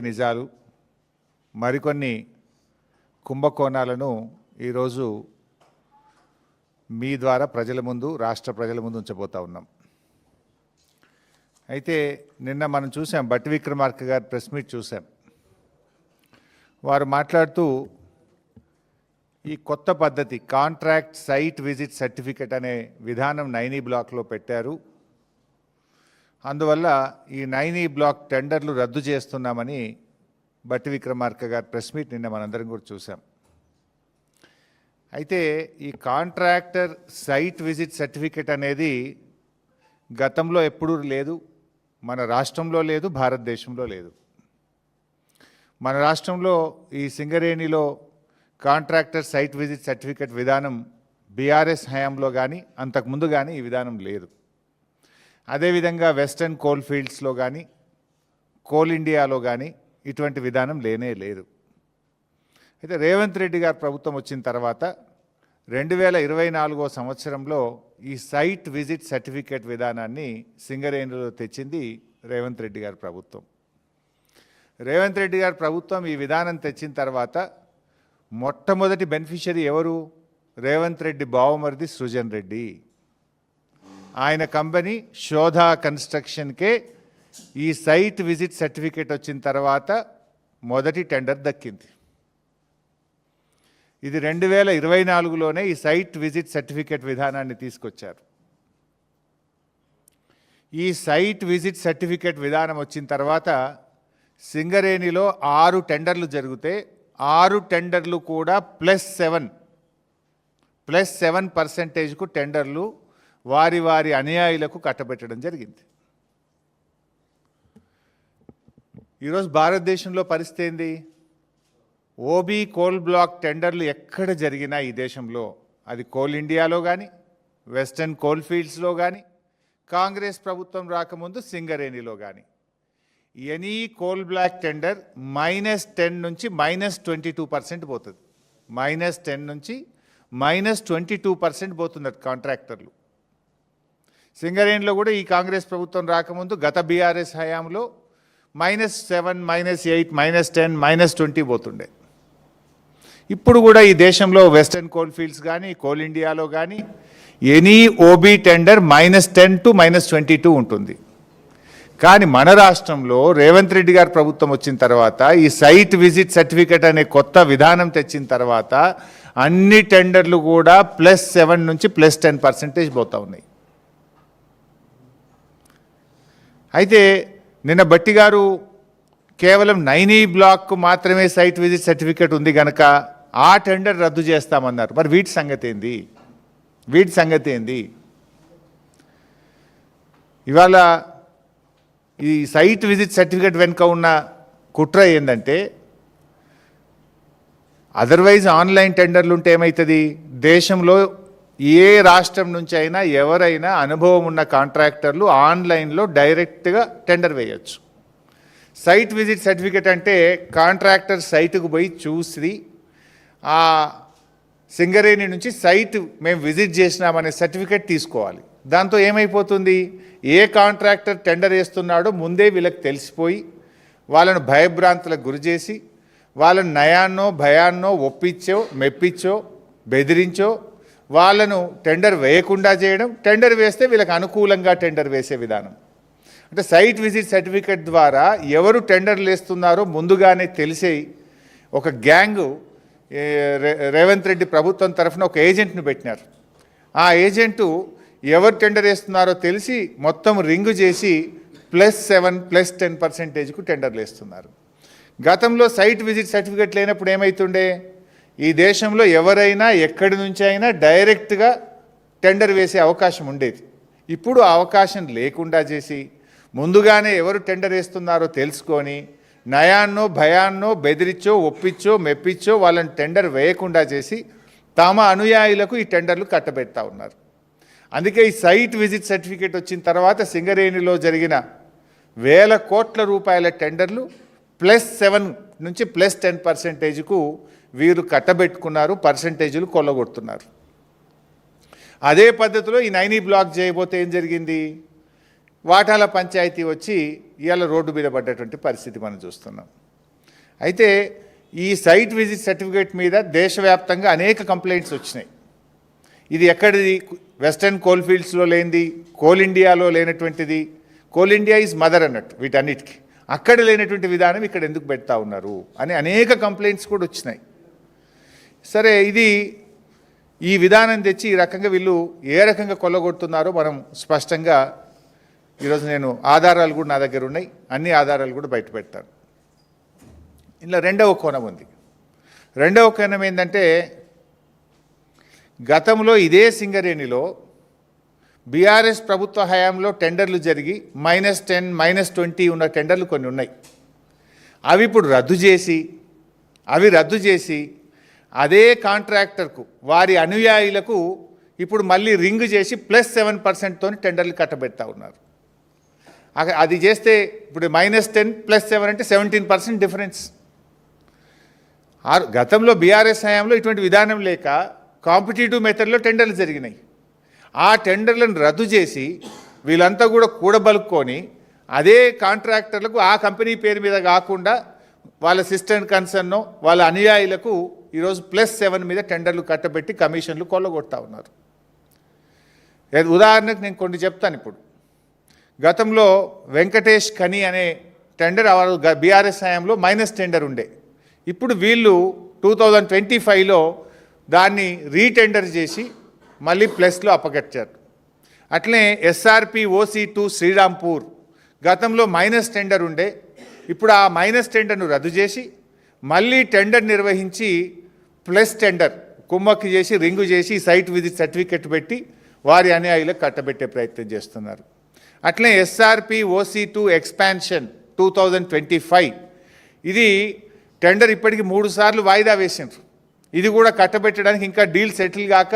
నిజాలు మరికొన్ని కుంభకోణాలను ఈరోజు మీ ద్వారా ప్రజల ముందు రాష్ట్ర ప్రజల ముందు ఉంచబోతా ఉన్నాం. అయితే నిన్న మనం చూసాం, బట్టి విక్రమార్క గారి ప్రెస్ మీట్ చూసాం. వారు మాట్లాడుతూ ఈ కొత్త పద్ధతి కాంట్రాక్ట్ సైట్ విజిట్ సర్టిఫికెట్ అనే విధానం 9E బ్లాక్లో పెట్టారు. అందువల్ల ఈ 9E బ్లాక్ టెండర్లు రద్దు చేస్తున్నామని బట్టి విక్రమార్క గారి ప్రెస్ మీట్ నిన్న మనందరం కూడా చూసాం. అయితే ఈ కాంట్రాక్టర్ సైట్ విజిట్ సర్టిఫికెట్ అనేది గతంలో ఎప్పుడూ లేదు, మన రాష్ట్రంలో లేదు, భారతదేశంలో లేదు. మన రాష్ట్రంలో ఈ సింగరేణిలో కాంట్రాక్టర్ సైట్ విజిట్ సర్టిఫికెట్ విధానం బీఆర్ఎస్ హయాంలో కానీ అంతకుముందు కానీ ఈ విధానం లేదు. అదేవిధంగా వెస్టర్న్ కోల్ ఫీల్డ్స్లో కానీ కోల్ ఇండియాలో కానీ ఇటువంటి విధానం లేనే లేదు. అయితే రేవంత్ రెడ్డి గారు ప్రభుత్వం వచ్చిన తర్వాత 2024 సంవత్సరంలో ఈ సైట్ విజిట్ సర్టిఫికేట్ విధానాన్ని సింగరేణిలో తెచ్చింది రేవంత్ రెడ్డి గారి ప్రభుత్వం. రేవంత్ రెడ్డి గారి ప్రభుత్వం ఈ విధానం తెచ్చిన తర్వాత మొట్టమొదటి బెనిఫిషరీ ఎవరు? రేవంత్ రెడ్డి బావమరిది సృజన్ రెడ్డి. ఆయన కంపెనీ శోధా కన్స్ట్రక్షన్కే ఈ సైట్ విజిట్ సర్టిఫికేట్ వచ్చిన తర్వాత మొదటి టెండర్ దక్కింది. ఇది 2024లోనే ఈ సైట్ విజిట్ సర్టిఫికేట్ విధానాన్ని తీసుకొచ్చారు. ఈ సైట్ విజిట్ సర్టిఫికేట్ విధానం వచ్చిన తర్వాత సింగరేణిలో 6 టెండర్లు జరిగితే 6 టెండర్లు కూడా +7% టెండర్లు వారి వారి అనుయాయులకు కట్టబెట్టడం జరిగింది. ఈరోజు భారతదేశంలో పరిస్థితి ఏంది? ఓబీ కోల్ బ్లాక్ టెండర్లు ఎక్కడ జరిగినా ఈ దేశంలో, అది కోల్ ఇండియాలో కానీ వెస్టర్న్ కోల్ ఫీల్డ్స్లో కానీ కాంగ్రెస్ ప్రభుత్వం రాకముందు సింగరేణిలో కానీ ఎనీ కోల్ బ్లాక్ టెండర్ -10 నుంచి -22% పోతుంది. -10 నుంచి -22% పోతున్నారు కాంట్రాక్టర్లు. సింగరేణిలో కూడా ఈ కాంగ్రెస్ ప్రభుత్వం రాకముందు గత బీఆర్ఎస్ హయాంలో -7, -8, -10, -20 పోతుండే. ఇప్పుడు కూడా ఈ దేశంలో వెస్టర్న్ కోల్ ఫీల్డ్స్ కానీ కోల్ ఇండియాలో కానీ ఎనీ ఓబీ టెండర్ -10 to -22 ఉంటుంది. కానీ మన రాష్ట్రంలో రేవంత్ రెడ్డి గారి ప్రభుత్వం వచ్చిన తర్వాత ఈ సైట్ విజిట్ సర్టిఫికెట్ అనే కొత్త విధానం తెచ్చిన తర్వాత అన్ని టెండర్లు కూడా +7 నుంచి +10% పోతూ ఉన్నాయి. అయితే నిన్న బట్టి గారు కేవలం 9E బ్లాక్ మాత్రమే సైట్ విజిట్ సర్టిఫికేట్ ఉంది కనుక ఆ టెండర్ రద్దు చేస్తామన్నారు. మరి వీటి సంగతి ఏంది? ఇవాళ ఈ సైట్ విజిట్ సర్టిఫికేట్ వెనుక ఉన్న కుట్ర ఏంటంటే, అదర్వైజ్ ఆన్లైన్ టెండర్లు ఉంటే ఏమవుతుంది? దేశంలో ఏ రాష్ట్రం నుంచి అయినా ఎవరైనా అనుభవం ఉన్న కాంట్రాక్టర్లు ఆన్లైన్లో డైరెక్ట్గా టెండర్ వేయచ్చు. సైట్ విజిట్ సర్టిఫికేట్ అంటే కాంట్రాక్టర్ సైటుకు పోయి చూసి ఆ సింగరేణి నుంచి సైట్ మేము విజిట్ చేసినామనే సర్టిఫికేట్ తీసుకోవాలి. దాంతో ఏమైపోతుంది? ఏ కాంట్రాక్టర్ టెండర్ వేస్తున్నాడో ముందే వీళ్ళకి తెలిసిపోయి వాళ్ళను భయభ్రాంతులకు గురి చేసి వాళ్ళను నయాన్నో భయాన్నో ఒప్పించో మెప్పించో బెదిరించో వాళ్ళను టెండర్ వేయకుండా చేయడం, టెండర్ వేస్తే వీళ్ళకి అనుకూలంగా టెండర్ వేసే విధానం. అంటే సైట్ విజిట్ సర్టిఫికేట్ ద్వారా ఎవరు టెండర్లు వేస్తున్నారో ముందుగానే తెలిసే ఒక గ్యాంగు రేవంత్ రెడ్డి ప్రభుత్వం తరఫున ఒక ఏజెంట్ను పెట్టినారు. ఆ ఏజెంటు ఎవరు టెండర్ వేస్తున్నారో తెలిసి మొత్తం రింగు చేసి +7, +10%కు టెండర్లు వేస్తున్నారు. గతంలో సైట్ విజిట్ సర్టిఫికేట్ లేనప్పుడు ఏమవుతుండే? ఈ దేశంలో ఎవరైనా ఎక్కడి నుంచి అయినా డైరెక్ట్గా టెండర్ వేసే అవకాశం ఉండేది. ఇప్పుడు ఆ అవకాశం లేకుండా చేసి ముందుగానే ఎవరు టెండర్ వేస్తున్నారో తెలుసుకొని నయాన్నో భయాన్నో బెదిరించో ఒప్పించో మెప్పించో వాళ్ళని టెండర్ వేయకుండా చేసి తమ అనుయాయులకు ఈ టెండర్లు కట్టబెడతా ఉన్నారు. అందుకే ఈ సైట్ విజిట్ సర్టిఫికేట్ వచ్చిన తర్వాత సింగరేణిలో జరిగిన వేల కోట్ల రూపాయల టెండర్లు +7 నుంచి +10%కు వీరు కట్టబెట్టుకున్నారు, పర్సంటేజీలు కొల్లగొడుతున్నారు. అదే పద్ధతిలో ఈ 9E బ్లాక్ చేయబోతే ఏం జరిగింది? వాటాల పంచాయతీ వచ్చి ఇవాళ రోడ్డు మీద పడ్డటువంటి పరిస్థితి మనం చూస్తున్నాం. అయితే ఈ సైట్ విజిట్ సర్టిఫికేట్ మీద దేశవ్యాప్తంగా అనేక కంప్లైంట్స్ వచ్చినాయి. ఇది ఎక్కడిది? వెస్టర్న్ కోల్ఫీల్డ్స్లో లేనిది, కోల్ ఇండియాలో లేనటువంటిది. కోల్ ఇండియా ఈజ్ మదర్ అన్నట్టు వీటన్నిటికీ. అక్కడ లేనటువంటి విధానం ఇక్కడ ఎందుకు పెడతా ఉన్నారు అని అనేక కంప్లైంట్స్ కూడా వచ్చినాయి. సరే, ఇది ఈ విధానం తెచ్చి ఈ రకంగా వీళ్ళు ఏ రకంగా కొల్లగొడుతున్నారో మనం స్పష్టంగా ఈరోజు నేను ఆధారాలు కూడా నా దగ్గర ఉన్నాయి, అన్ని ఆధారాలు కూడా బయట పెడతాను. ఇలా రెండవ కోణం ఉంది. రెండవ కోణం ఏంటంటే, గతంలో ఇదే సింగరేణిలో బీఆర్ఎస్ ప్రభుత్వ హయాంలో టెండర్లు జరిగి -10, -20 ఉన్న టెండర్లు కొన్ని ఉన్నాయి. అవి ఇప్పుడు రద్దు చేసి అదే కాంట్రాక్టర్కు వారి అనుయాయులకు ఇప్పుడు మళ్ళీ రింగ్ చేసి +7%తో టెండర్లు కట్టబెడతా ఉన్నారు. అది చేస్తే ఇప్పుడు -10 +7 అంటే 17% డిఫరెన్స్. గతంలో బీఆర్ఎస్ హయాంలో ఇటువంటి విధానం లేక కాంపిటేటివ్ మెథడ్లో టెండర్లు జరిగినాయి. ఆ టెండర్లను రద్దు చేసి వీళ్ళంతా కూడా కూడబలుక్కొని అదే కాంట్రాక్టర్లకు ఆ కంపెనీ పేరు మీద కాకుండా వాళ్ళ సిస్టమ్ కన్సర్న్ వాళ్ళ అనుయాయులకు ఈరోజు +7 మీద టెండర్లు కట్టబెట్టి కమిషన్లు కొల్లగొడతా ఉన్నారు. ఉదాహరణకు నేను కొన్ని చెప్తాను. ఇప్పుడు గతంలో వెంకటేష్ ఖని అనే టెండర్ బీఆర్ఎస్ హయాంలో మైనస్ టెండర్ ఉండే. ఇప్పుడు వీళ్ళు 2025లో దాన్ని రీటెండర్ చేసి మళ్ళీ ప్లస్లో అప్పగట్టారు. అట్లనే ఎస్ఆర్పి OC2 శ్రీరాంపూర్ గతంలో మైనస్ టెండర్ ఉండే. ఇప్పుడు ఆ మైనస్ టెండర్ను రద్దు చేసి మళ్ళీ టెండర్ నిర్వహించి ప్లస్ టెండర్ కుమ్మక్కి చేసి రింగు చేసి సైట్ విజిట్ సర్టిఫికెట్ పెట్టి వారి అనుయాయులకు కట్టబెట్టే ప్రయత్నం చేస్తున్నారు. అట్లనే ఎస్ఆర్పి OC2 ఎక్స్పాన్షన్ 2025 ఇది టెండర్ ఇప్పటికి 3 సార్లు వాయిదా వేసిండ్రు. ఇది కూడా కట్టబెట్టడానికి ఇంకా డీల్ సెటిల్ కాక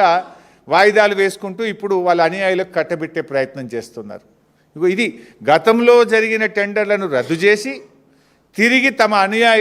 వాయిదాలు వేసుకుంటూ ఇప్పుడు వాళ్ళ అనుయాయులకు కట్టబెట్టే ప్రయత్నం చేస్తున్నారు. ఇది గతంలో జరిగిన టెండర్లను రద్దు చేసి తిరిగి తమ అనుయాయులు